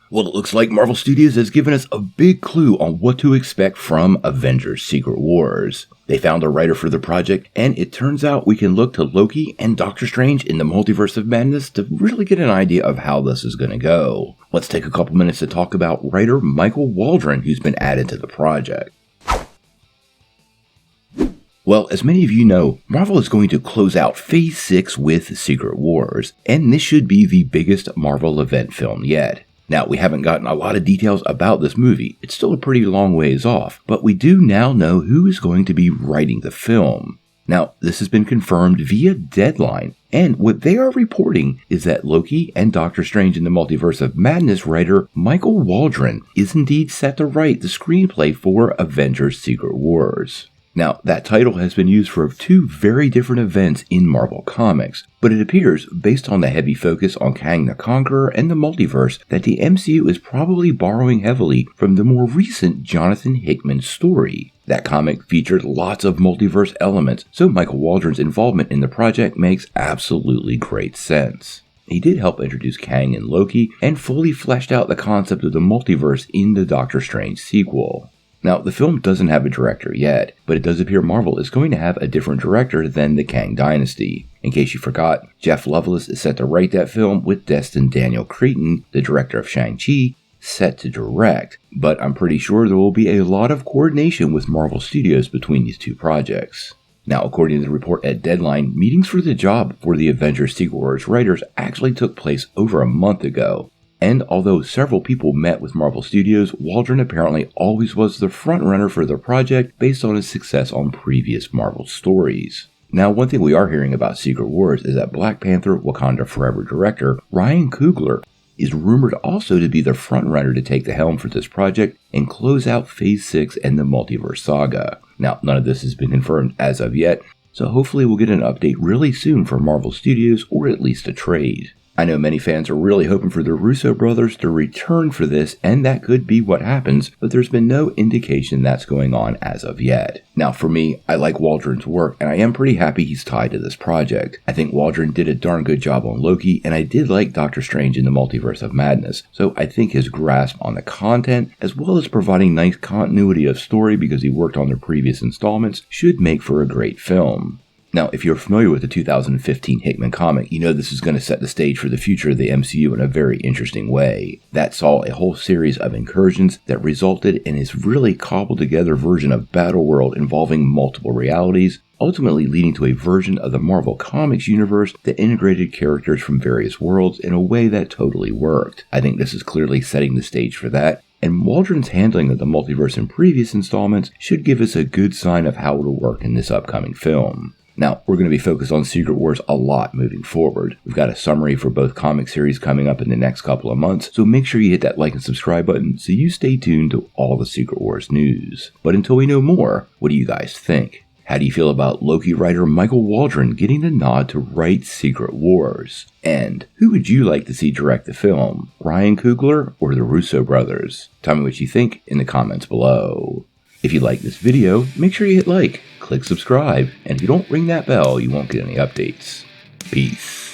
Well, it looks like Marvel Studios has given us a big clue on what to expect from Avengers Secret Wars. They found a writer for the project, and it turns out we can look to Loki and Doctor Strange in the Multiverse of Madness to really get an idea of how this is going to go. Let's take a couple minutes to talk about writer Michael Waldron, who's been added to the project. Well, as many of you know, Marvel is going to close out Phase 6 with Secret Wars, and this should be the biggest Marvel event film yet. Now, we haven't gotten a lot of details about this movie. It's still a pretty long ways off, but we do now know who is going to be writing the film. Now, this has been confirmed via Deadline, and what they are reporting is that Loki and Doctor Strange in the Multiverse of Madness writer Michael Waldron is indeed set to write the screenplay for Avengers Secret Wars. Now, that title has been used for two very different events in Marvel Comics, but it appears, based on the heavy focus on Kang the Conqueror and the multiverse, that the MCU is probably borrowing heavily from the more recent Jonathan Hickman story. That comic featured lots of multiverse elements, so Michael Waldron's involvement in the project makes absolutely great sense. He did help introduce Kang and Loki, and fully fleshed out the concept of the multiverse in the Doctor Strange sequel. Now, the film doesn't have a director yet, but it does appear Marvel is going to have a different director than the Kang Dynasty. In case you forgot, Jeff Loveless is set to write that film with destined Daniel Cretton, the director of Shang-Chi, set to direct, but I'm pretty sure there will be a lot of coordination with Marvel Studios between these two projects. Now, according to the report at Deadline, meetings for the job for the Avengers Secret Wars writers actually took place over a month ago. And although several people met with Marvel Studios, Waldron apparently always was the frontrunner for the project based on his success on previous Marvel stories. Now, one thing we are hearing about Secret Wars is that Black Panther Wakanda Forever director Ryan Coogler is rumored also to be the frontrunner to take the helm for this project and close out Phase 6 and the Multiverse saga. Now, none of this has been confirmed as of yet, so hopefully we'll get an update really soon from Marvel Studios, or at least a trade. I know many fans are really hoping for the Russo brothers to return for this, and that could be what happens, but there's been no indication that's going on as of yet. Now, for me, I like Waldron's work, and I am pretty happy he's tied to this project. I think Waldron did a darn good job on Loki, and I did like Doctor Strange in the Multiverse of Madness, so I think his grasp on the content, as well as providing nice continuity of story because he worked on the previous installments, should make for a great film. Now, if you're familiar with the 2015 Hickman comic, you know this is going to set the stage for the future of the MCU in a very interesting way. That saw a whole series of incursions that resulted in his really cobbled together version of Battleworld involving multiple realities, ultimately leading to a version of the Marvel Comics universe that integrated characters from various worlds in a way that totally worked. I think this is clearly setting the stage for that, and Waldron's handling of the multiverse in previous installments should give us a good sign of how it'll work in this upcoming film. Now, we're going to be focused on Secret Wars a lot moving forward. We've got a summary for both comic series coming up in the next couple of months, so make sure you hit that like and subscribe button so you stay tuned to all the Secret Wars news. But until we know more, what do you guys think? How do you feel about Loki writer Michael Waldron getting the nod to write Secret Wars? And who would you like to see direct the film, Ryan Coogler or the Russo brothers? Tell me what you think in the comments below. If you like this video, make sure you hit like, click subscribe, and if you don't ring that bell, you won't get any updates. Peace.